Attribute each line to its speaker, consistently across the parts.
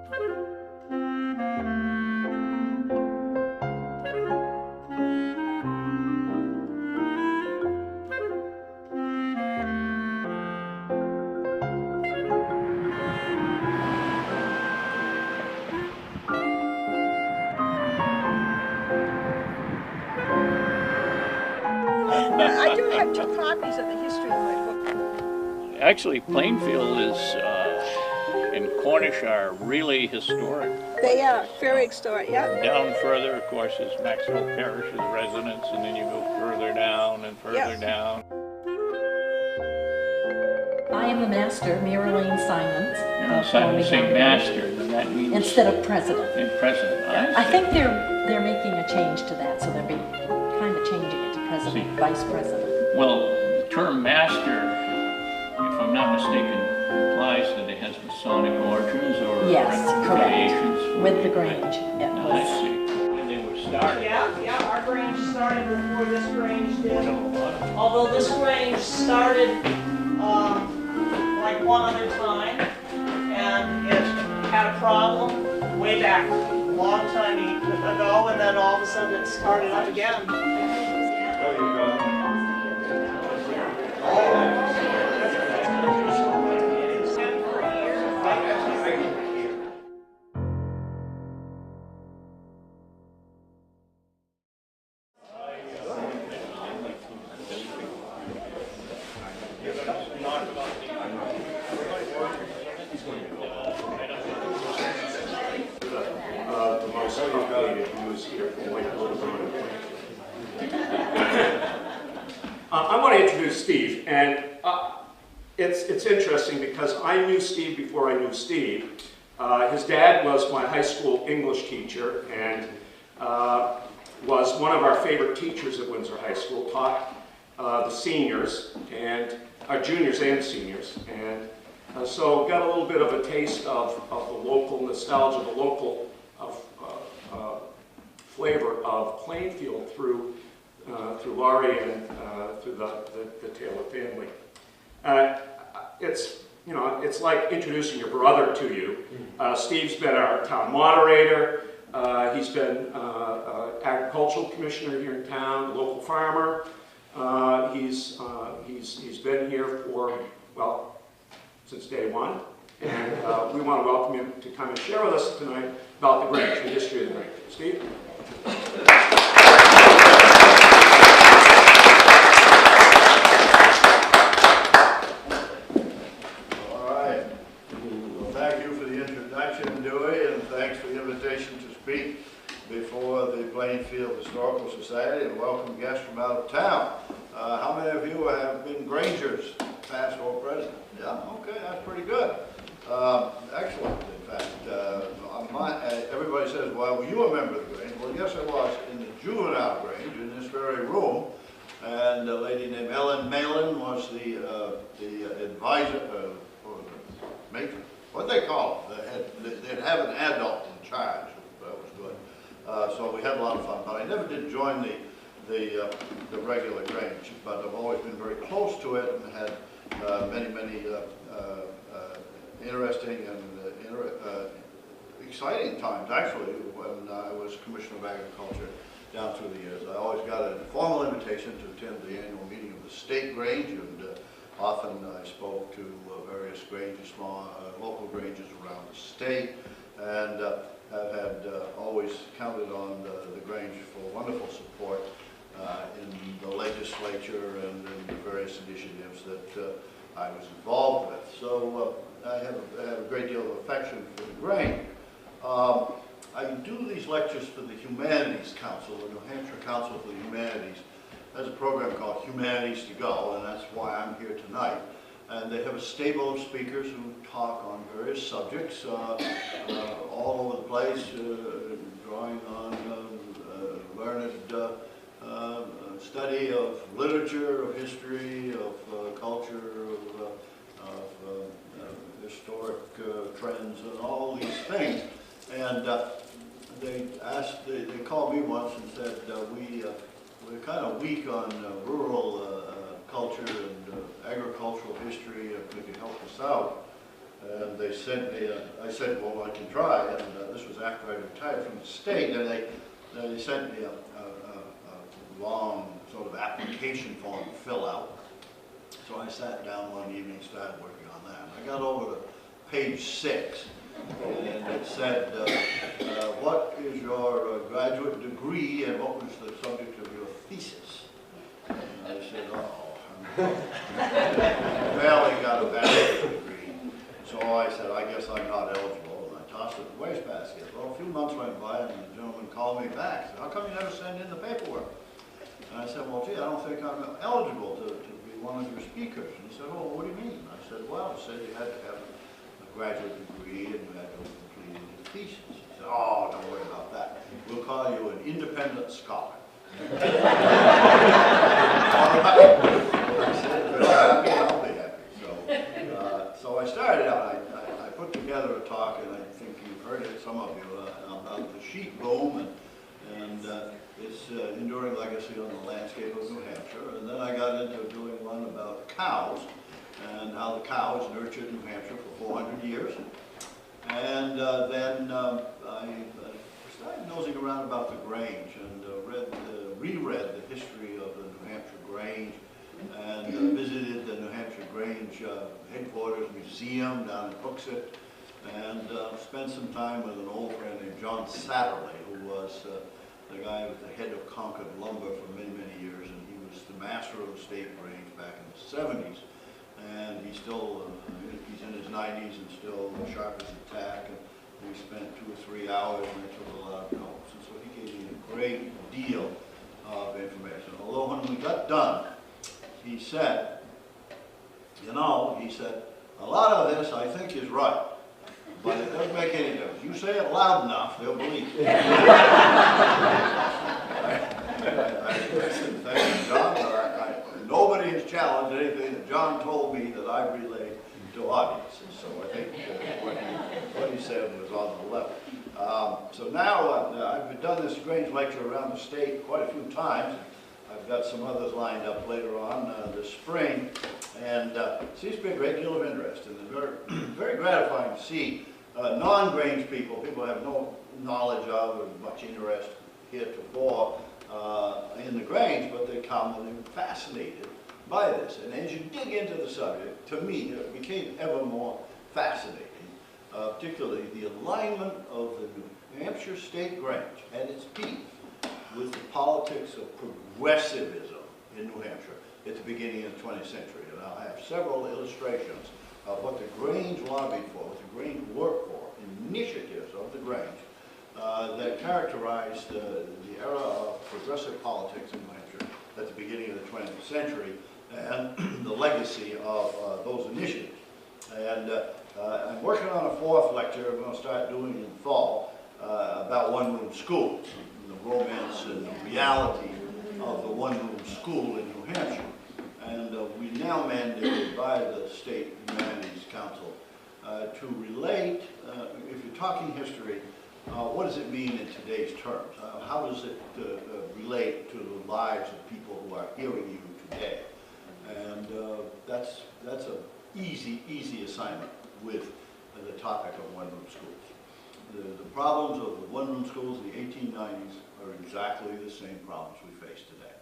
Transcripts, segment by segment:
Speaker 1: I do have 2 copies of the history of my book.
Speaker 2: Actually, Plainfield is and Cornish are really historic.
Speaker 1: They are very historic, yeah.
Speaker 2: Down further, of course, is Maxwell Parrish's residence, and then you go further down and further down.
Speaker 3: I am the master, Marilyn Simons.
Speaker 2: Say master, then that means
Speaker 3: instead of president.
Speaker 2: President.
Speaker 3: I think they're making a change to that, so they're kind of changing it to president, vice president.
Speaker 2: Well, the term master, if I'm not mistaken, implies that it has Masonic origins or affiliations
Speaker 3: with the Grange.
Speaker 2: I see. And they were started.
Speaker 4: Yeah, our Grange started before this Grange did. Although this Grange started like one other time, and it had a problem way back a long time ago, and then all of a sudden it started up again.
Speaker 5: There you go. I want to introduce Steve, and it's interesting because I knew Steve before I knew Steve. His dad was my high school English teacher and was one of our favorite teachers at Windsor High School, taught the seniors, and juniors and seniors, and so got a little bit of a taste of the local nostalgia, the local flavor of Plainfield through Laurie and through the Taylor family. It's like introducing your brother to you. Steve's been our town moderator. He's been agricultural commissioner here in town, local farmer. He's been here for, well, since day one, and we want to welcome him to come and share with us tonight about the Grange, the history of the Grange. Steve?
Speaker 6: All right. Well, thank you for the introduction, Dewey, and thanks for the invitation to speak before the Plainfield Historical Society, and welcome guests from out of town. How many of you have been Grangers, past or present? Yeah, okay, that's pretty good. Excellent, in fact. Everybody says, well, were you a member of the Grange? Well, yes, I was in the juvenile Grange in this very room, and a lady named Ellen Malin was the advisor, or the matron, what they call it. They'd have an adult in charge. That was good. So we had a lot of fun, but I never did join the regular Grange, but I've always been very close to it and had many interesting and exciting times, actually, when I was Commissioner of Agriculture down through the years. I always got a formal invitation to attend the annual meeting of the State Grange, and often I spoke to various Granges, small local Granges around the state, and have had always counted on the Grange for wonderful support in the legislature and in the various initiatives that I was involved with. So I have a great deal of affection for the Grange. I do these lectures for the Humanities Council, the New Hampshire Council for the Humanities. There's a program called Humanities to Go, and that's why I'm here tonight. And they have a stable of speakers who talk on various subjects all over the place, drawing on learned study of literature, of history, of culture, of historic trends, and all these things. And they called me once and said, we're kind of weak on rural culture and agricultural history, and could you help us out? And they sent me, I said, well, I can try. And this was after I retired from the state, and they sent me a long sort of application form to fill out. So I sat down one evening, started working on that. I got over to page 6, and it said, what is your graduate degree and what was the subject of your thesis? And I said, I barely got a bachelor's degree. So I said, I guess I'm not eligible, and I tossed it in the wastebasket. Well, a few months went by, and the gentleman called me back. He said, how come you never send in the paperwork? And I said, well, gee, I don't think I'm eligible to be one of your speakers. And he said, oh, what do you mean? I said, well, it said you had to have a graduate degree and you had to have completed your thesis. He said, oh, don't worry about that. We'll call you an independent scholar. All right. I said, if you're happy, I'll be happy. So I started out, I put together a talk, and I think you've heard it, some of you, about the sheep boom and its enduring legacy on the landscape of New Hampshire. And then I got into doing one about cows and how the cows nurtured New Hampshire for 400 years. And then I started nosing around about the Grange and reread the history of the New Hampshire Grange and visited the New Hampshire Grange headquarters museum down in Hooksett, and spent some time with an old friend named John Satterley, who was the guy with the head of Concord Lumber for many, many years, and he was the master of the state Grange back in the 70s. And he's still, he's in his 90s and still sharp as a tack, and we spent 2 or 3 hours and I took a lot of notes. And so he gave me a great deal of information. Although when we got done, he said, you know, he said, a lot of this I think is right, but it doesn't make any difference. You say it loud enough, they'll believe it. I said, thank you, John. Nobody has challenged anything that John told me that I relayed to audiences. So I think what he said was on the level. So now I've done this Grange lecture around the state quite a few times. I've got some others lined up later on this spring, and it seems to be a great deal of interest, and it's very, very gratifying to see non-Grange people who have no knowledge of or much interest heretofore in the Grange, but they come and they're fascinated by this. And as you dig into the subject, to me, it became ever more fascinating, particularly the alignment of the New Hampshire State Grange at its peak with the politics of progressivism in New Hampshire at the beginning of the 20th century. And I have several illustrations of what the Grange lobbied for, what the Grange worked for, initiatives of the Grange that characterized the era of progressive politics in New Hampshire at the beginning of the 20th century and the legacy of those initiatives. And I'm working on a 4th lecture I'm going to start doing in the fall about one-room schools, the romance and the reality of the one-room school in New Hampshire. And we now mandated by the State Humanities Council to relate, if you're talking history, what does it mean in today's terms? How does it relate to the lives of people who are hearing you today? And that's an easy assignment with the topic of one-room schools. The problems of the one-room schools in the 1890s are exactly the same problems we face today.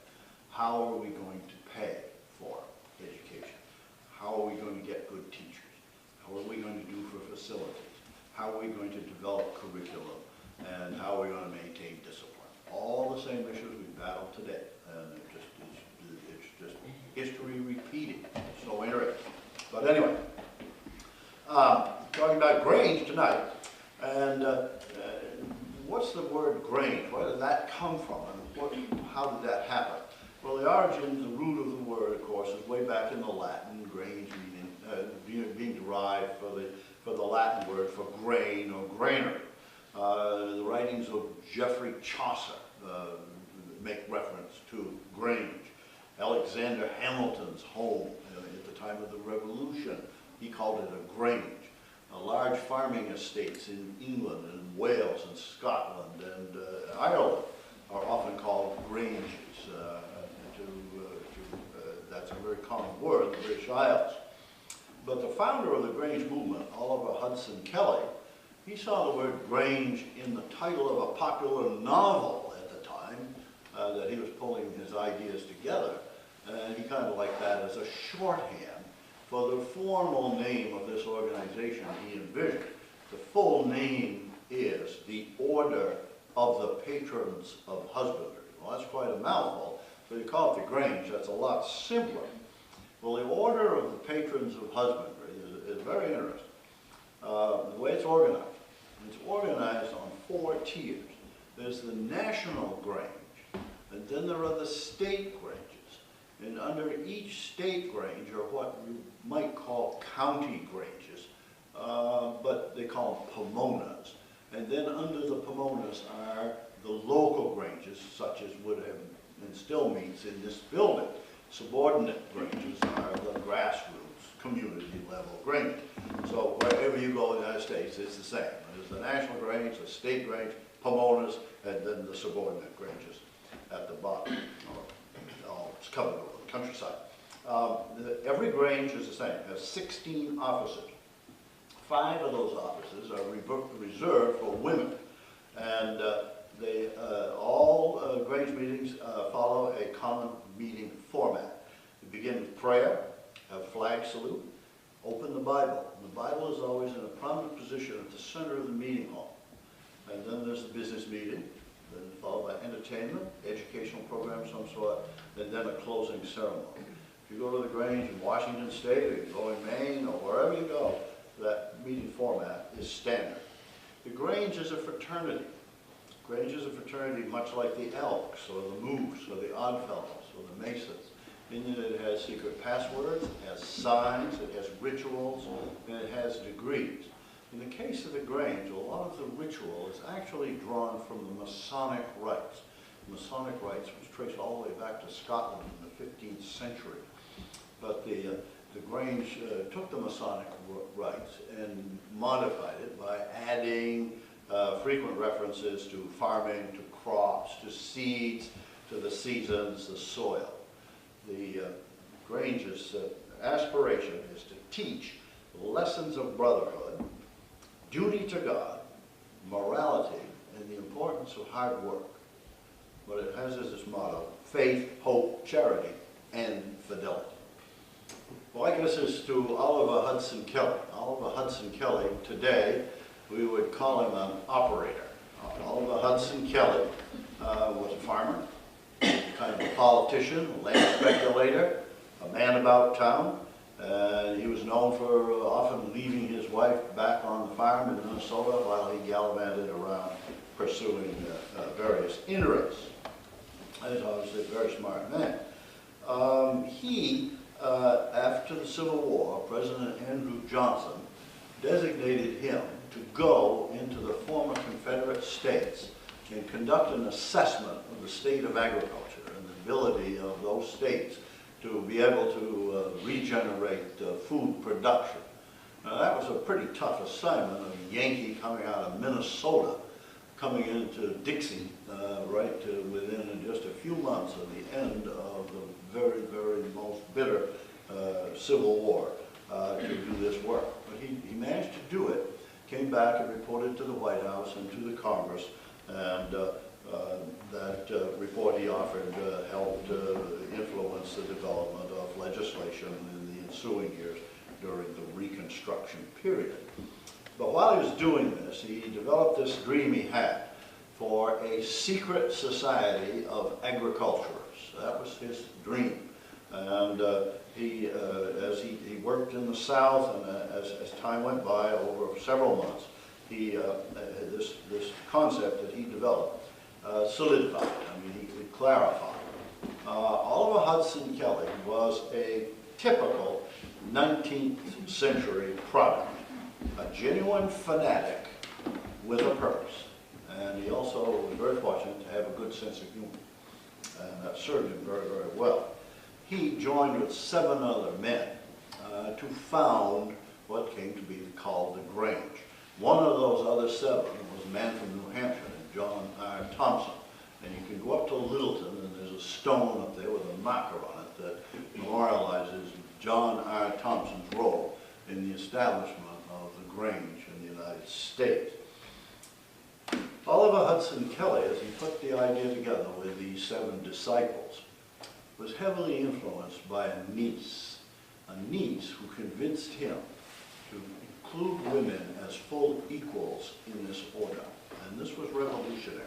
Speaker 6: How are we going to pay for education? How are we going to get good teachers? How are we going to do for facilities? How are we going to develop curriculum? And how are we going to maintain discipline? All the same issues we battle today. And it's just history repeating. It's so interesting. But anyway, talking about Grange tonight. And what's the word Grange? Where did that come from? And how did that happen? Well, the origin, the root of the word, of course, is way back in the Latin, Grange meaning, being derived for the Latin word for grain or granary. The writings of Geoffrey Chaucer make reference to Grange. Alexander Hamilton's home at the time of the Revolution, he called it a grange. Large farming estates in England and Wales and Scotland and Ireland are often called granges. That's a very common word in the British Isles. But the founder of the Grange movement, Oliver Hudson Kelly, he saw the word Grange in the title of a popular novel at the time that he was pulling his ideas together. And he kind of liked that as a shorthand for the formal name of this organization he envisioned. The full name is the Order of the Patrons of Husbandry. Well, that's quite a mouthful, so you call it the Grange. That's a lot simpler. Well, the Order of the Patrons of Husbandry is very interesting. The way it's organized on 4 tiers. There's the National Grange, and then there are the state granges. And under each state grange are what you might call county granges, but they call them pomonas. And then under the pomonas are the local granges, such as would have and still meets in this building. Subordinate granges are the grassroots, community level grange. So wherever you go in the United States, it's the same. There's the national grange, the state grange, pomonas, and then the subordinate granges at the bottom. It's covered over the countryside. Every grange is the same. It has 16 offices. 5 of those offices are reserved for women. And all Grange meetings follow a common meeting format. You begin with prayer, have flag salute, open the Bible. The Bible is always in a prominent position at the center of the meeting hall. And then there's the business meeting, then followed by entertainment, educational program of some sort, and then a closing ceremony. If you go to the Grange in Washington State, or you go in Maine, or wherever you go, that meeting format is standard. The Grange is a fraternity. Grange is a fraternity much like the Elks, or the Moose, or the Oddfellows, or the Masons, in that it has secret passwords, it has signs, it has rituals, and it has degrees. In the case of the Grange, a lot of the ritual is actually drawn from the Masonic rites. Masonic rites was traced all the way back to Scotland in the 15th century. But the Grange took the Masonic rites and modified it by adding frequent references to farming, to crops, to seeds, to the seasons, the soil. The Grange's aspiration is to teach lessons of brotherhood, duty to God, morality, and the importance of hard work. But it has as its motto, faith, hope, charity, and fidelity. Well, I guess it's to Oliver Hudson Kelly. Oliver Hudson Kelly, today, we would call him an operator. Oliver Hudson Kelly was a farmer, kind of a politician, a land speculator, a man about town. He was known for often leaving his wife back on the farm in Minnesota while he gallivanted around pursuing various interests. He was obviously a very smart man. After the Civil War, President Andrew Johnson designated him to go into the former Confederate states and conduct an assessment of the state of agriculture and the ability of those states to be able to regenerate food production. Now, that was a pretty tough assignment, a Yankee coming out of Minnesota, coming into Dixie, right to within just a few months of the end of the very, very most bitter Civil War to do this work. But he managed to do it, came back and reported to the White House and to the Congress, and that report he offered helped influence the development of legislation in the ensuing years during the Reconstruction period. But while he was doing this, he developed this dream he had for a secret society of agriculturists. That was his dream. And as he worked in the South, and as time went by over several months, this concept that he developed solidified. I mean, he clarified. Oliver Hudson Kelly was a typical 19th century product, a genuine fanatic with a purpose. And he also was very fortunate to have a good sense of humor. And that served him very, very well. He joined with 7 other men to found what came to be called the Grange. One of those other 7 was a man from New Hampshire named John R. Thompson. And you can go up to Littleton, and there's a stone up there with a marker on it that memorializes John R. Thompson's role in the establishment of the Grange in the United States. Oliver Hudson Kelly, as he put the idea together with these 7 disciples, was heavily influenced by a niece who convinced him to include women as full equals in this order. And this was revolutionary,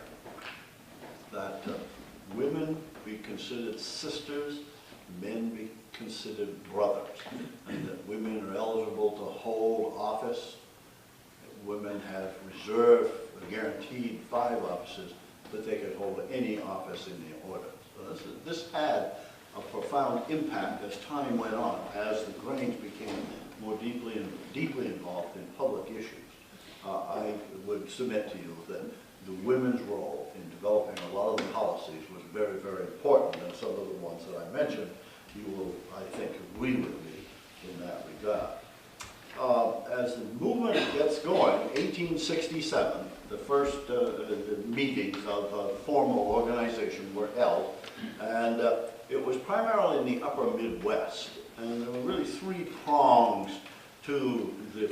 Speaker 6: that women be considered sisters, men be considered brothers, and that women are eligible to hold office. Women have reserved, guaranteed 5 offices, but they could hold any office in the order. So this had a profound impact as time went on, as the Grange became more deeply involved in public issues. I would submit to you that the women's role in developing a lot of the policies was very, very important, and some of the ones that I mentioned, you will, I think, agree with me in that regard. As the movement gets going, 1867, the first meetings of formal organization were held, and it was primarily in the upper Midwest, and there were really 3 prongs to the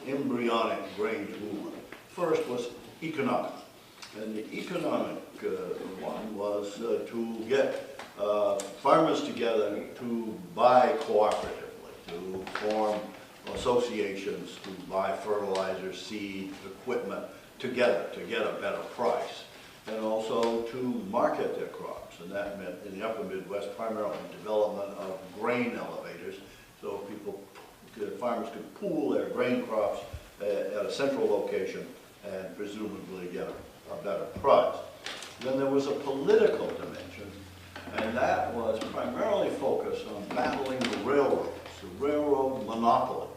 Speaker 6: embryonic Grange movement. First was economic, and the economic one was to get farmers together to buy cooperatively, to form associations to buy fertilizer, seed, equipment together to get a better price, and also to market their crops. And that meant in the upper Midwest primarily development of grain elevators, so farmers could pool their grain crops at a central location and presumably get a better price. Then there was a political dimension, and that was primarily focused on battling the railroads, the railroad monopolies,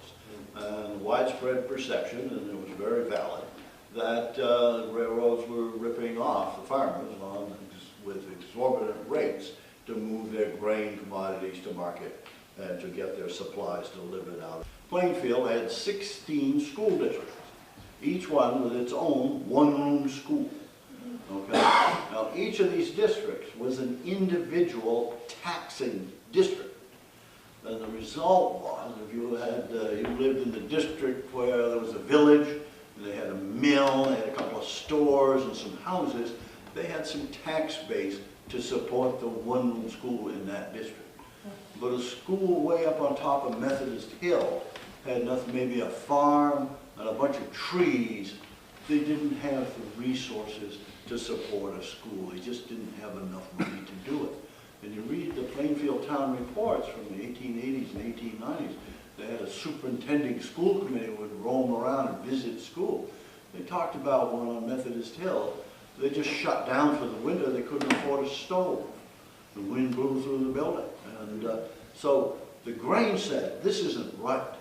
Speaker 6: and widespread perception, and it was very valid, that railroads were ripping off the farmers with exorbitant rates to move their grain commodities to market and to get their supplies delivered out. Plainfield had 16 school districts, each one with its own one-room school. Okay? Now, each of these districts was an individual taxing district. And the result was, if you lived in the district where there was a village, and they had a mill, they had a couple of stores and some houses, they had some tax base to support the one-room school in that district. But a school way up on top of Methodist Hill had nothing, maybe a farm and a bunch of trees. They didn't have the resources to support a school. They just didn't have enough money to do it. And you read the Plainfield Town reports from the 1880s and 1890s, they had a superintending school committee who would roam around and visit schools. They talked about one on Methodist Hill. They just shut down for the winter. They couldn't afford a stove. The wind blew through the building. And so the Grange said, this isn't right,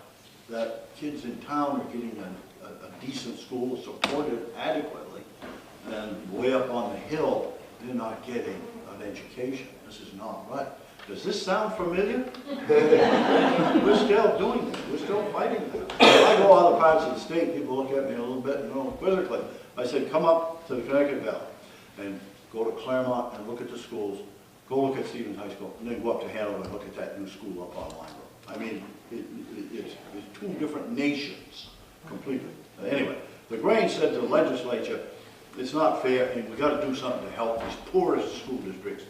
Speaker 6: that kids in town are getting a decent school supported adequately, and way up on the hill, they're not getting an education. This is not right. Does this sound familiar? We're still doing this. We're still fighting this. When I go other parts of the state, people look at me a little bit, quizzically. I said, come up to the Connecticut Valley and go to Claremont and look at the schools. Go look at Stevens High School, and then go up to Hanover and look at that new school up on Line Road. I mean, it's 2 different nations completely. Anyway, the Grange said to the legislature, it's not fair, and we've got to do something to help these poorest school districts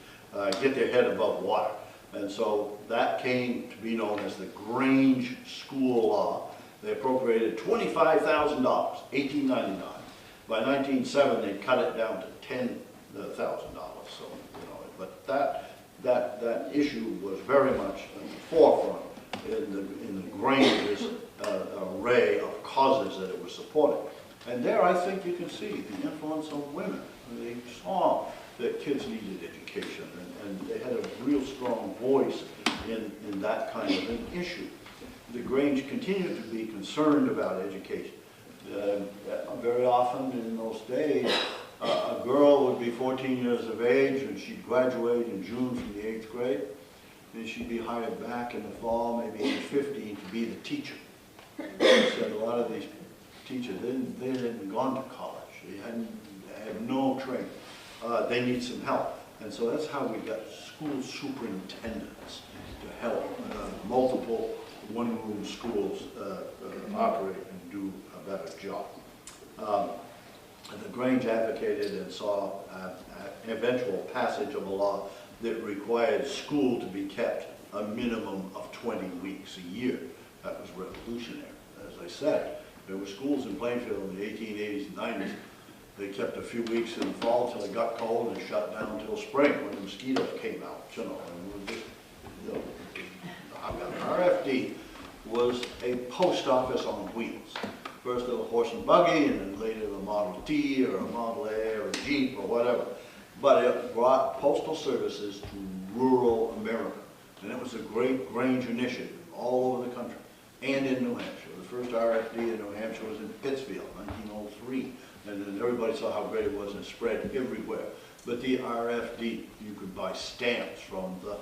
Speaker 6: get their head above water. And so that came to be known as the Grange School Law. They appropriated $25,000, 1899. By 1907, they cut it down to $10,000. So, but that issue was very much in the forefront in the Grange's array of causes that it was supporting. And there, I think you can see the influence of women. They saw that kids needed education, and they had a real strong voice in that kind of an issue. The Grange continued to be concerned about education. Very often in those days, a girl would be 14 years of age, and she'd graduate in June from the 8th grade, and she'd be hired back in the fall, maybe age 15, to be the teacher. They said a lot of these teachers, they hadn't gone to college. They had no training. They need some help. And so that's how we got school superintendents to help multiple one-room schools operate and do a better job. The Grange advocated and saw an eventual passage of a law that required school to be kept a minimum of 20 weeks a year. That was revolutionary. As I said, there were schools in Plainfield in the 1880s and 90s. They kept a few weeks in the fall till it got cold and shut down till spring when the mosquitoes came out, you know. And we just, you know, RFD was a post office on wheels. First a horse and buggy, and then later the Model T or a Model A or a Jeep or whatever. But it brought postal services to rural America. And it was a great Grange initiative all over the country and in New Hampshire. The first RFD in New Hampshire was in Pittsfield, 1903. And then everybody saw how great it was and it spread everywhere. But the RFD, you could buy stamps from the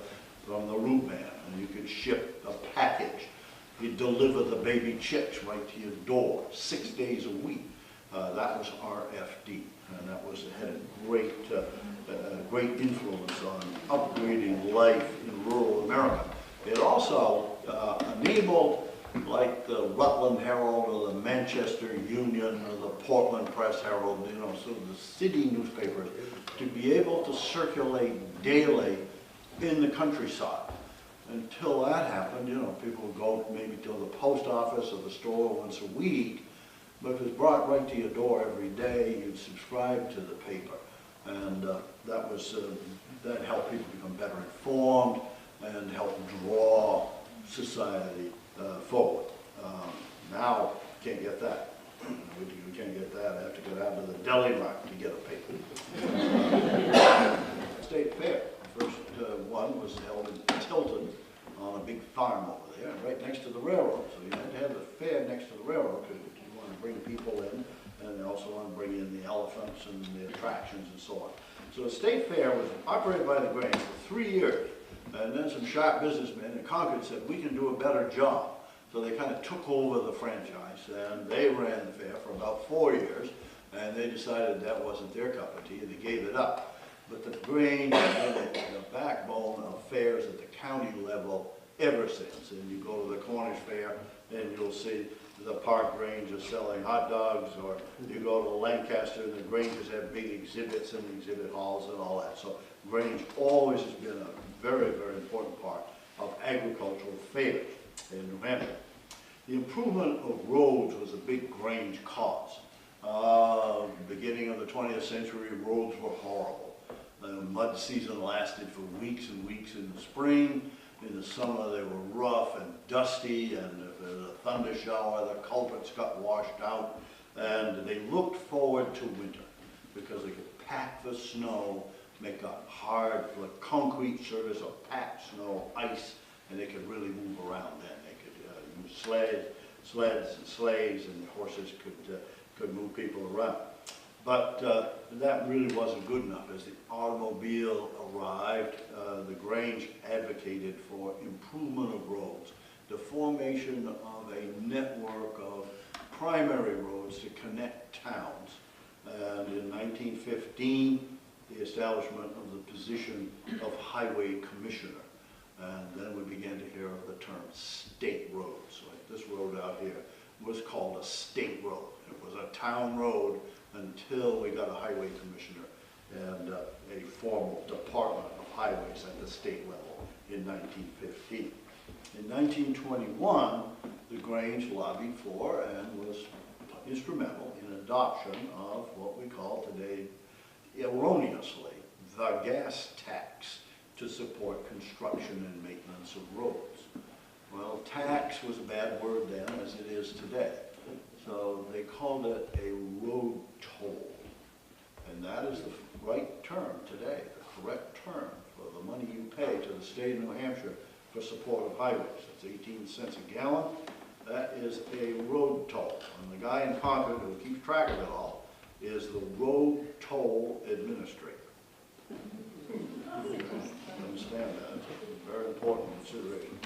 Speaker 6: root man, and you could ship a package. You'd deliver the baby chicks right to your door 6 days a week. That was RFD, and that had a great influence on upgrading life in rural America. It also enabled, like the Rutland Herald or the Manchester Union or the Portland Press Herald, you know, so the city newspapers, to be able to circulate daily in the countryside. Until that happened, you know, people would go maybe to the post office or the store once a week, but if it was brought right to your door every day, you'd subscribe to the paper. And that helped people become better informed and help draw society forward. Now, you can't get that. We can't get that. I have to go down to the deli mart to get a paper. State Fair. First one was held in Tilton on a big farm over there, right next to the railroad. So you had to have the fair next to the railroad because you want to bring people in, and you also want to bring in the elephants and the attractions and so on. So the State Fair was operated by the Grange for 3 years, and then some sharp businessmen in Concord said, we can do a better job. So they kind of took over the franchise, and they ran the fair for about 4 years, and they decided that wasn't their cup of tea, and they gave it up. But the Grange has been the backbone of fairs at the county level ever since. And you go to the Cornish Fair and you'll see the Park Grange is selling hot dogs, or you go to Lancaster and the Granges have big exhibits and exhibit halls and all that. So Grange always has been a very, very important part of agricultural fairs in New Hampshire. The improvement of roads was a big Grange cause. Beginning of the 20th century, roads were horrible. The mud season lasted for weeks and weeks in the spring. In the summer they were rough and dusty, and if there was a thunder shower, the culverts got washed out. And they looked forward to winter because they could pack the snow, make a hard concrete surface of packed snow, ice, and they could really move around then. They could use sleds and sleighs, and the horses could move people around. But that really wasn't good enough. As the automobile arrived, the Grange advocated for improvement of roads, the formation of a network of primary roads to connect towns. And in 1915, the establishment of the position of highway commissioner. And then we began to hear of the term state roads. Like this road out here was called a state road. It was a town road until we got a highway commissioner and a formal department of highways at the state level in 1915. In 1921, the Grange lobbied for and was instrumental in adoption of what we call today, erroneously, the gas tax to support construction and maintenance of roads. Well, tax was a bad word then, as it is today. So they called it a road toll. And that is the right term today, the correct term for the money you pay to the state of New Hampshire for support of highways. It's 18 cents a gallon. That is a road toll. And the guy in Concord who keeps track of it all is the road toll administrator. Understand that. It's a very important consideration.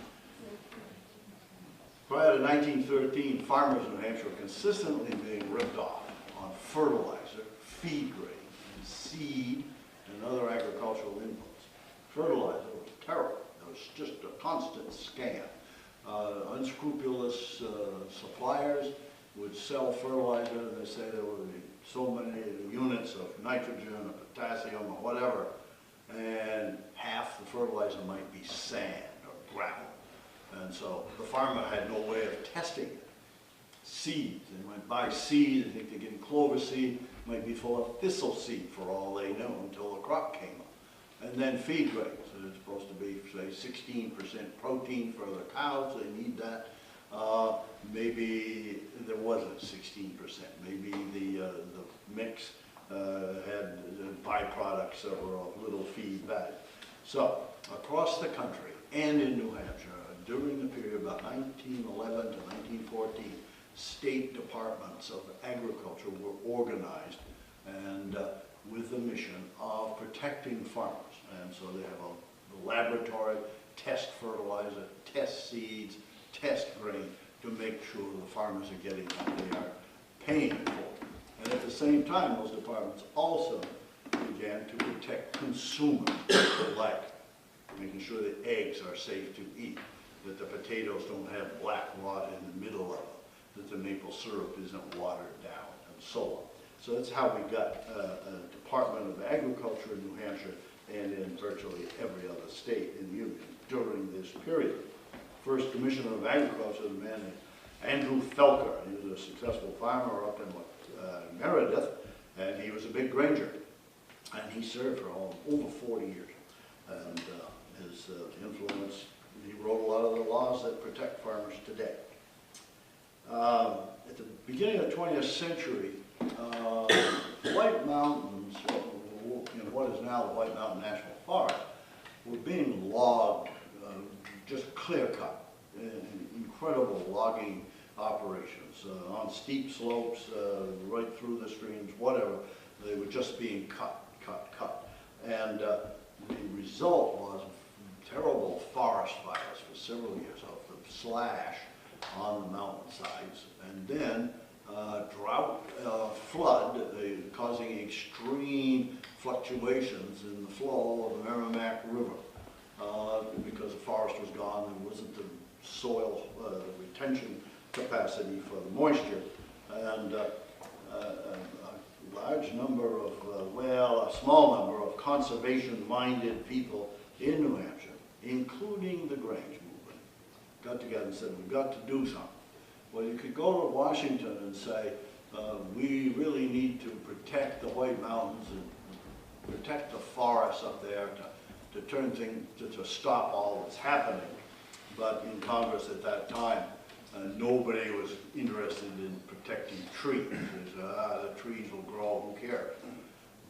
Speaker 6: Prior to 1913, farmers in New Hampshire were consistently being ripped off on fertilizer, feed grain, seed, and other agricultural fertilizer was terrible. It was just a constant scam. Unscrupulous suppliers would sell fertilizer, and they say there would be so many units of nitrogen or potassium or whatever, and half the fertilizer might be sand or gravel. And so the farmer had no way of testing it. Seeds, they might buy seed, they think they're getting clover seed, might be full of thistle seed for all they knew until the crop came up. And then feed grains, so it's supposed to be, say, 16% protein for the cows, they need that. Maybe there wasn't 16%, maybe the mix had byproducts that were of little feed value. So, across the country and in New Hampshire, during the period about 1911 to 1914, state departments of agriculture were organized and with the mission of protecting farmers. And so they have a laboratory, test fertilizer, test seeds, test grain to make sure the farmers are getting what they are paying for. And at the same time, those departments also began to protect consumers alike, making sure that eggs are safe to eat, that the potatoes don't have black rot in the middle of them, that the maple syrup isn't watered down, and so on. So that's how we got a Department of Agriculture in New Hampshire and in virtually every other state in the Union during this period. First Commissioner of Agriculture was a man named Andrew Felker. He was a successful farmer up in Meredith, and he was a big Granger. And he served for over 40 years. And his influence, he wrote a lot of the laws that protect farmers today. At the beginning of the 20th century, White Mountains, what is now the White Mountain National Forest, were being logged, just clear-cut, incredible logging operations on steep slopes, right through the streams, whatever. They were just being cut. And the result was terrible forest fires for several years of the slash on the mountainsides, and then drought, flood, causing extreme fluctuations in the flow of the Merrimack River. Because the forest was gone, there wasn't the soil retention capacity for the moisture, and a large number of, a small number of conservation-minded people in New Hampshire, including the Grange movement, got together and said, we've got to do something. Well, you could go to Washington and say, we really need to protect the White Mountains and protect the forests up there to turn things, to stop all that's happening. But in Congress at that time, nobody was interested in protecting trees. The trees will grow, who cares?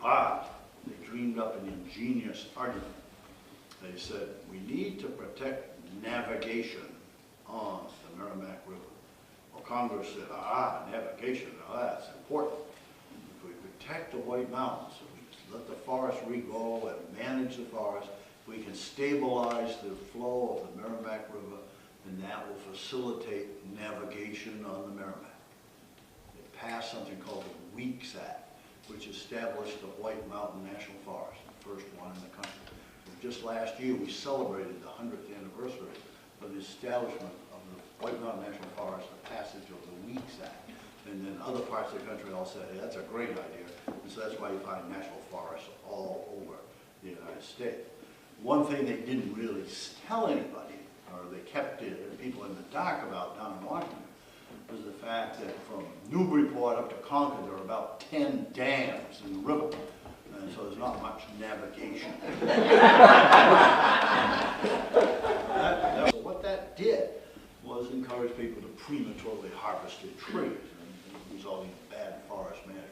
Speaker 6: But they dreamed up an ingenious argument. They said, we need to protect navigation on the Merrimack River. Well, Congress said, navigation, that's important. If we protect the White Mountains, if we let the forest regrow and manage the forest, we can stabilize the flow of the Merrimack River, and that will facilitate navigation on the Merrimack. They passed something called the Weeks Act, which established the White Mountain National Forest, the first one in the country. And just last year, we celebrated the 100th anniversary of the establishment of the White Mountain National Forest, the passage of the Weeks Act. And then other parts of the country all said, hey, that's a great idea. And so that's why you find national forests all over the United States. One thing they didn't really tell anybody, or they kept people in the dark about down in Washington, was the fact that from Newburyport up to Concord, there are about 10 dams in the river. And so there's not much navigation. So what that did was encourage people to prematurely harvest their trees, resulting in bad forest management.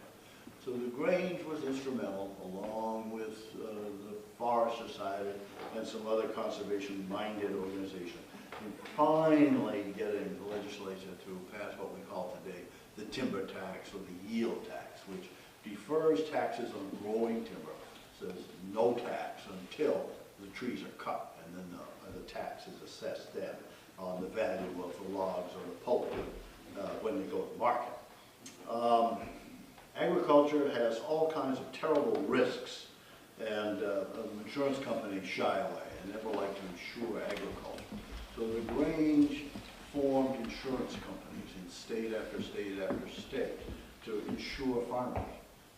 Speaker 6: So the Grange was instrumental, along with the Forest Society and some other conservation-minded organizations, in finally getting the legislature to pass what we call today the timber tax or the yield tax, which defers taxes on growing timber, says no tax until the trees are cut, and then the tax is assessed then on the value of the logs or the pulp when they go to market. Agriculture has all kinds of terrible risks, and the insurance companies shy away and never like to insure agriculture. So the Grange formed insurance companies in state after state after state to insure farmers.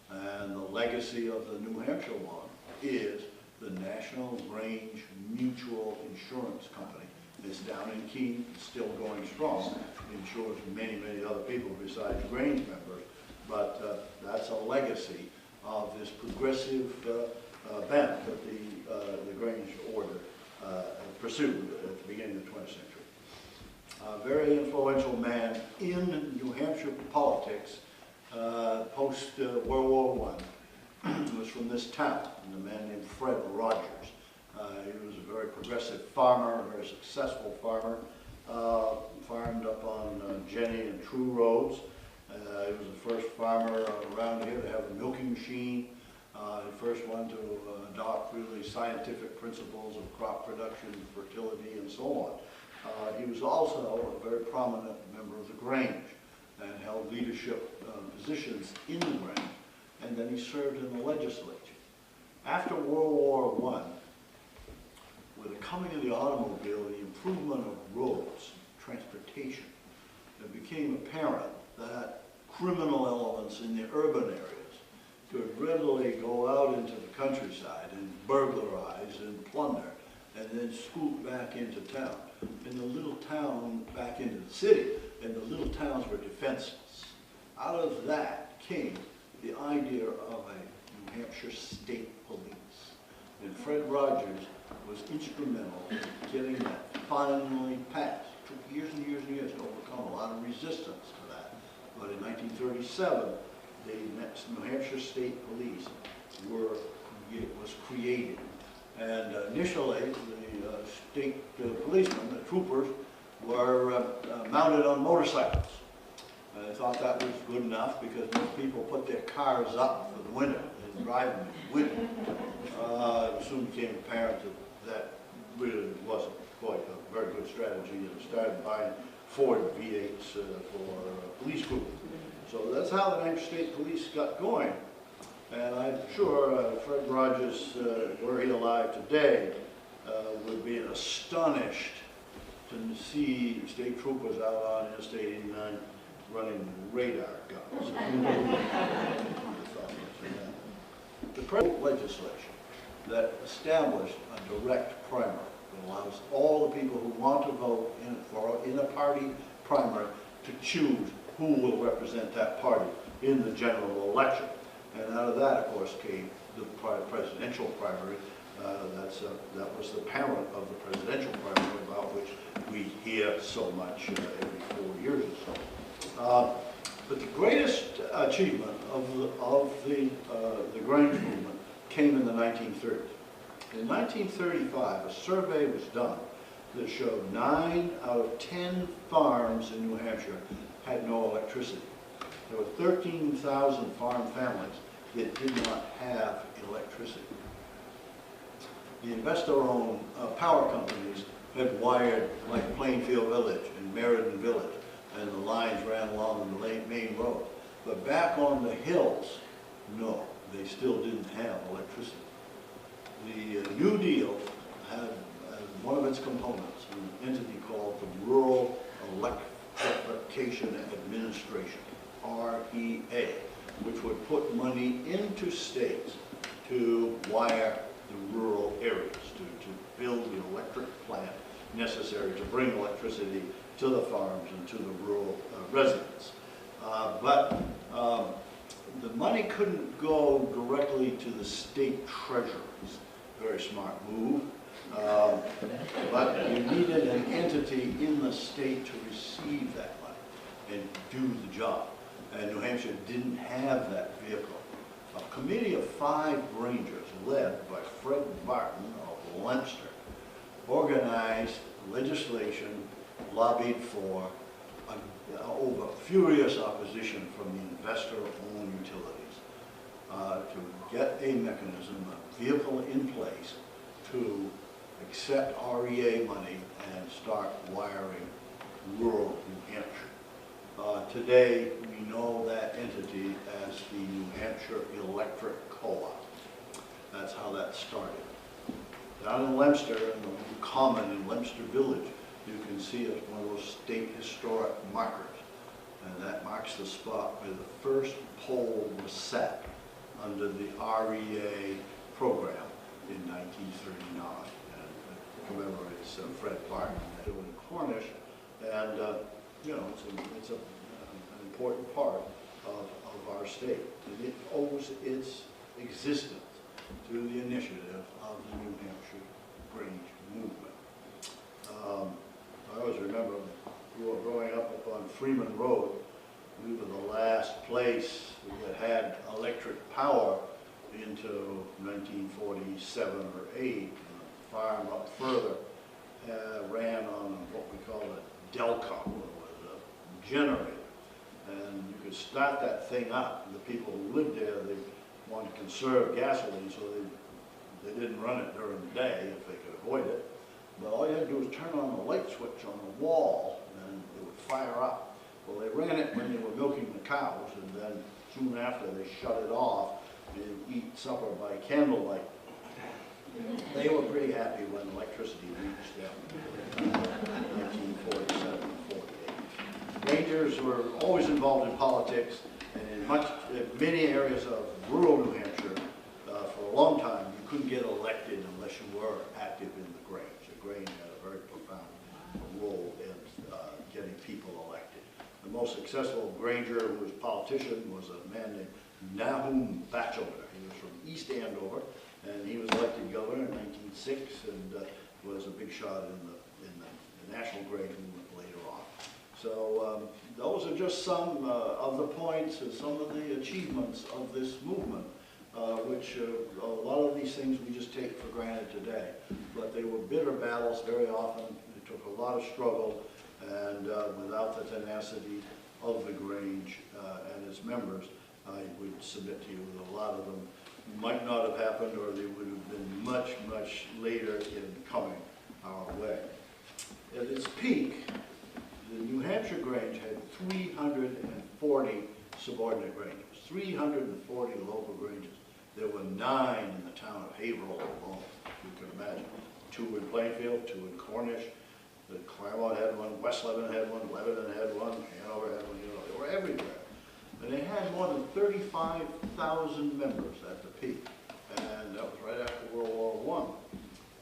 Speaker 6: And the legacy of the New Hampshire one is the National Grange Mutual Insurance Company. It's down in Keene, still going strong. It insures many, many other people besides Grange members. But that's a legacy of this progressive bent that the Grange order pursued at the beginning of the 20th century. A very influential man in New Hampshire politics post World War I was from this town, a man named Fred Rogers. He was a very progressive farmer, a very successful farmer, farmed up on Jenny and True Roads. He was the first farmer around here to have a milking machine. The first one to adopt really scientific principles of crop production, fertility, and so on. He was also a very prominent member of the Grange and held leadership positions in the Grange, and then he served in the legislature. After World War I, with the coming of the automobile and the improvement of roads, transportation, it became apparent that criminal elements in the urban areas could readily go out into the countryside and burglarize and plunder and then scoot back into town. And the little town back into the city, and the little towns were defenseless. Out of that came the idea of a New Hampshire state police. And Fred Rogers was instrumental in getting that finally passed. It took years and years and years to overcome a lot of resistance to that. But in 1937, the New Hampshire State Police was created. And initially, the state policemen, the troopers, were mounted on motorcycles. I thought that was good enough because most people put their cars up for the winter and drive them in the winter. It soon became apparent that really wasn't quite a very good strategy, and started buying Ford V8s for police crews. So that's how the New Hampshire State Police got going. And I'm sure Fred Rogers, were he alive today, would be astonished to see state troopers out on Interstate 89 running radar guns. The present legislation that established a direct primary that allows all the people who want to vote in a party primary to choose who will represent that party in the general election. And out of that, of course, came the presidential primary. That was the parent of the presidential primary, about which we hear so much every 4 years or so. But the greatest achievement of the Grange movement came in the 1930s. In 1935, a survey was done that showed 9 out of 10 farms in New Hampshire had no electricity. There were 13,000 farm families that did not have electricity. The investor-owned power companies had wired like Plainfield Village and Meriden Village, and the lines ran along the main road. But back on the hills, no, they still didn't have electricity. The New Deal had one of its components, an entity called the Rural Electrification Administration, REA, which would put money into states to wire the rural areas, to build the electric plant necessary to bring electricity to the farms and to the rural residents. But the money couldn't go directly to the state treasuries. Very smart move. But you needed an entity in the state to receive that money and do the job. And New Hampshire didn't have that vehicle. A committee of 5 Rangers, led by Fred Barton of Leinster, organized legislation, lobbied for over furious opposition from the investor-owned utilities to get a mechanism, a vehicle in place to accept REA money and start wiring rural New Hampshire. Today, we know that entity as the New Hampshire Electric Co-op. That's how that started. Down in Leominster, in the common in Leominster Village, you can see it's one of those state historic markers. And that marks the spot where the first pole was set under the REA program in 1939. And it commemorates Fred Barton in Cornish. And, you know, it's an important part of our state. And it owes its existence to the initiative of the New Hampshire Grange movement. I always remember growing up on Freeman Road, we were the last place that had electric power into 1947 or 8. The farm up further ran on what we call a Delco, it was a generator. And you could start that thing up. And the people who lived there, they wanted to conserve gasoline, so they didn't run it during the day if they could avoid it. But all you had to do was turn on the light switch on the wall, and it would fire up. Well, they ran it when they were milking the cows, and then soon after they shut it off and eat supper by candlelight. They were pretty happy when electricity reached them in 1947, 48. Rangers were always involved in politics, and in many areas of rural New Hampshire, for a long time, you couldn't get elected unless you were active in the Grange. The Grange had a very profound role in getting people elected. The most successful Granger who was a politician was a man named Nahum Batchelder. He was from East Andover, and he was elected governor in 1906 and was a big shot in the National Grange movement later on. So those are just some of the points and some of the achievements of this movement, which a lot of these things we just take for granted today. But they were bitter battles very often. It took a lot of struggle, and without the tenacity of the Grange and its members, I would submit to you that a lot of them might not have happened, or they would have been much, much later in coming our way. At its peak, the New Hampshire Grange had 340 subordinate granges, 340 local granges. There were 9 in the town of Haverhill alone, you can imagine. 2 in Plainfield, 2 in Cornish. The Claremont had one, West Lebanon had one, Lebanon had one, Hanover had one, you know, they were everywhere. And they had more than 35,000 members at the peak. And that was right after World War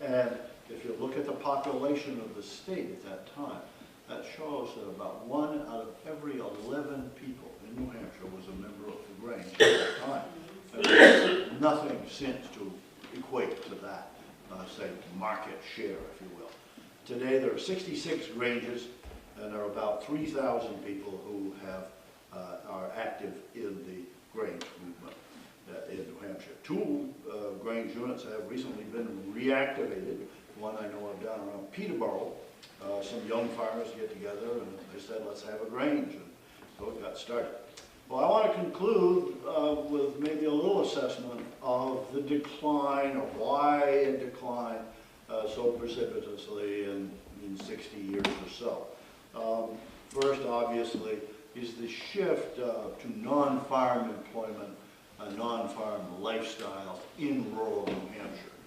Speaker 6: I. And if you look at the population of the state at that time, that shows that about 1 out of every 11 people in New Hampshire was a member of the Grange at that time. And there's nothing since to equate to that, say, market share, if you will. Today there are 66 Granges, and there are about 3,000 people who are active in the Grange movement in New Hampshire. 2 Grange units have recently been reactivated. One I know of down around Peterborough. Some young farmers get together and they said, let's have a Grange, and so it got started. Well, I want to conclude with maybe a little assessment of the decline, or why it declined so precipitously in 60 years or so. First, obviously, is the shift to non-farm employment, non-farm lifestyle in rural New Hampshire.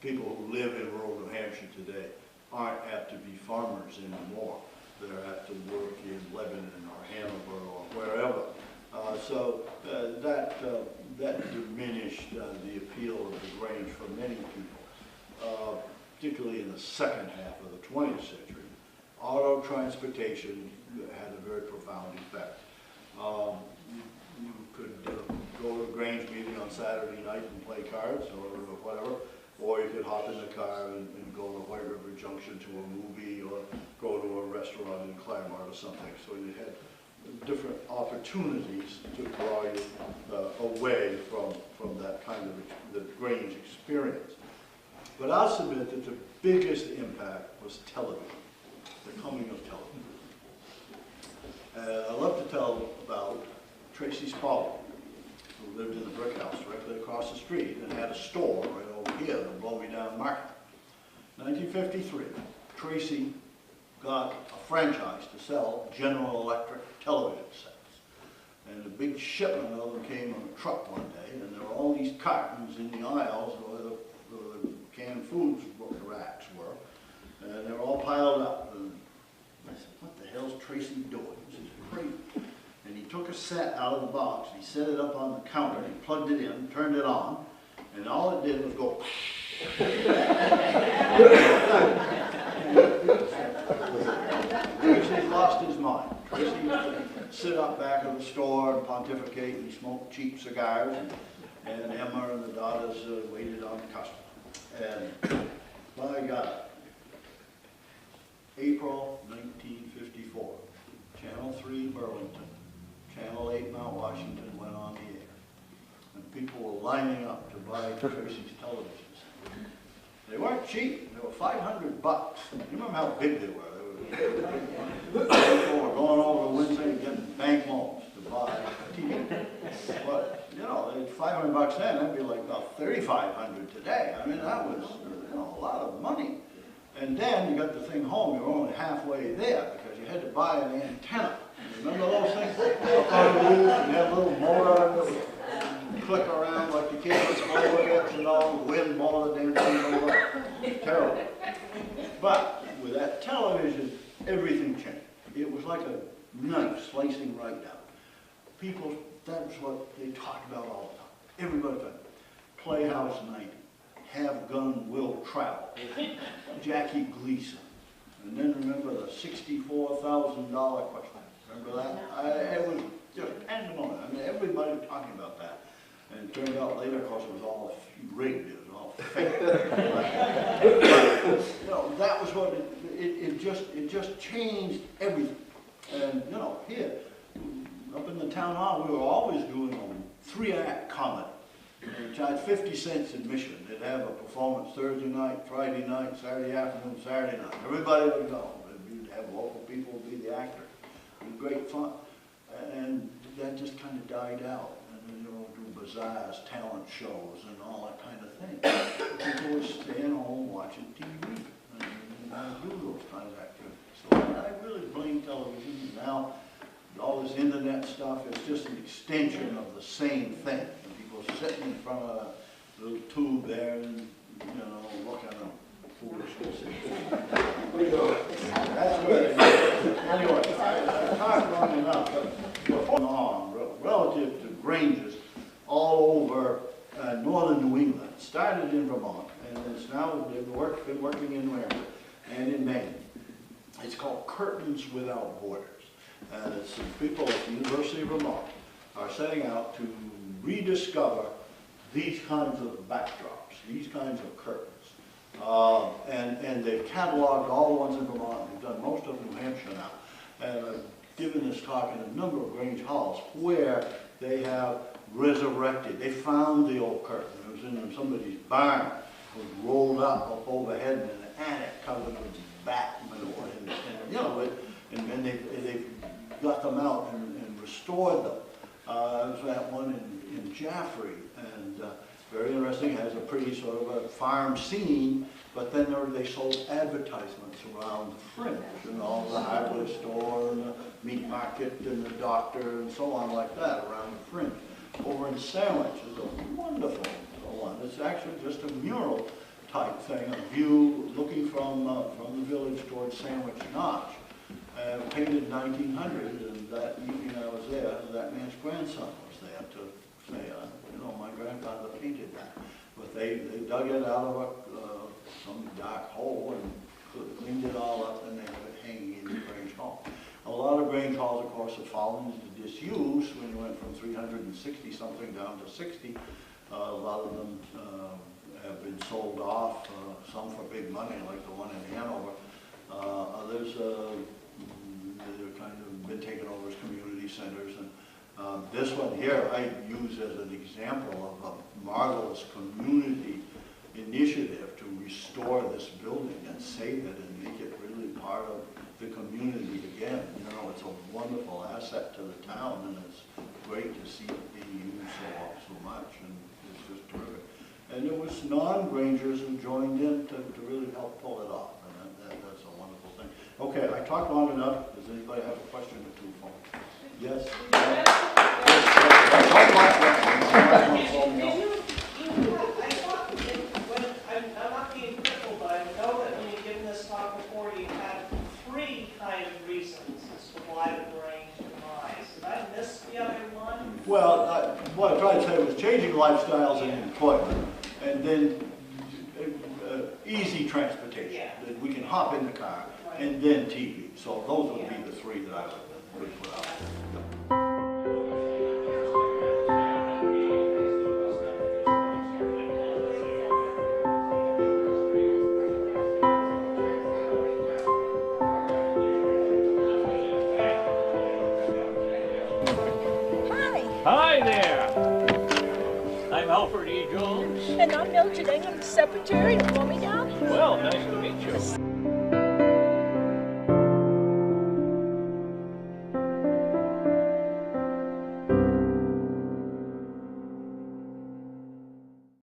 Speaker 6: People who live in rural New Hampshire today aren't apt to be farmers anymore. They're apt to work in Lebanon or Hanover or wherever. So that diminished the appeal of the Grange for many people, particularly in the second half of the 20th century. Auto transportation had a very profound effect. You could go to a Grange meeting on Saturday night and play cards or whatever, or you could hop in the car and go to White River Junction to a movie, or go to a restaurant in Claremont or something. So you had different opportunities to draw you away from that kind of the Grange experience. But I'll submit that the biggest impact was television, the coming of television. I love to tell about Tracy Spaulding, who lived in the brick house directly across the street and had a store right over here, the Blow Me Down Market. 1953, Tracy got a franchise to sell General Electric television sets. And a big shipment of them came on a truck one day, and there were all these cartons in the aisles where the set out of the box. He set it up on the counter, he plugged it in, turned it on, and all it did was go. Tracy's lost his mind. Tracy used to sit up back of the store and pontificate and smoke cheap cigars, and Emma and the daughters waited on the customer. And my God, April 1954, Channel 3 Burlington, Channel 8 Mount Washington went on the air. And people were lining up to buy Tracy's televisions. They weren't cheap, they were $500. You remember how big they were? People were going over to Wednesday and getting bank loans to buy a TV. But, you know, $500 then, that'd be like about $3,500 today. I mean, that was, you know, a lot of money. And then you got the thing home, you were only halfway there because you had to buy an antenna. Remember those things? Up on the roof, and you had a little motor that would click around like the kids overheads and all, the wind blowing the damn thing over. Terrible. But with that television, everything changed. It was like a knife slicing right down. People, that's what they talked about all the time. Everybody talked. Playhouse 90. Have Gun Will Travel. Jackie Gleason. And then remember the $64,000 question. Remember that? It was just pandemonium. I mean, everybody was talking about that. And it turned out later, of course, it was all rigged. It was all fake. You know, that was what it just changed everything. And you know, here, up in the town hall, we were always doing a 3-act comedy. They charged 50 cents admission. They'd have a performance Thursday night, Friday night, Saturday afternoon, Saturday night. Everybody would go. You'd have local people be the actors. It was great fun. And that just kind of died out. And then, you know, do bazaars, talent shows, and all that kind of thing. People would stay home watching TV and do those kinds of activities. So I really blame television. Now, all this internet stuff is just an extension of the same thing. Sitting in front of a little tube there and, you know, looking at foolishness. That's where anyway, I talked long enough, but on relative to Granges all over northern New England. Started in Vermont, and it's now been working in New England and in Maine. It's called Curtains Without Borders. And it's some people at the University of Vermont are setting out to rediscover these kinds of backdrops, these kinds of curtains. And they've cataloged all the ones in Vermont. They've done most of New Hampshire now. And I've given this talk in a number of Grange halls where they have resurrected. They found the old curtain. It was in somebody's barn. It was rolled up overhead in an attic covered with bat manure. And you know, and they've got them out and restored them. There's that one in Jaffrey, and very interesting. It has a pretty sort of a farm scene, but then they sold advertisements around the fringe, you know, the hardware store and the meat market and the doctor and so on like that around the fringe. Over in Sandwich is a wonderful one. It's actually just a mural type thing, a view looking from the village towards Sandwich Notch. Painted in 1900, and that evening I was there, that man's grandson was there to say, you know, my grandfather painted that. But they dug it out of some dark hole and cleaned it all up, and they have it hanging in the Grange Hall. A lot of Grange halls, of course, have fallen into disuse when you went from 360 something down to 60. A lot of them have been sold off, some for big money, like the one in Hanover. Others they've kind of been taken over as community centers. And this one here I use as an example of a marvelous community initiative to restore this building and save it and make it really part of the community again. You know, it's a wonderful asset to the town, and it's great to see it being used so much, and it's just terrific. And it was non-Grangers who joined in to really help pull it off, and that's a wonderful thing. Okay, I talked long enough. Does anybody have a question or two for me? Yes?
Speaker 4: I'm not being critical, but I know that when you've given this talk before, you had 3 kind of reasons as to why the Grange demise. Did I miss the other
Speaker 6: what I tried to say was changing lifestyles and employment, and then easy transportation, that we can hop in the car, and then TV. So those would be the three that I would put out.
Speaker 2: Hi there. I'm Alfred E. Jones.
Speaker 1: And I'm Mildred Ingham, the secretary of Bloomingdale.
Speaker 2: Well, nice to meet you.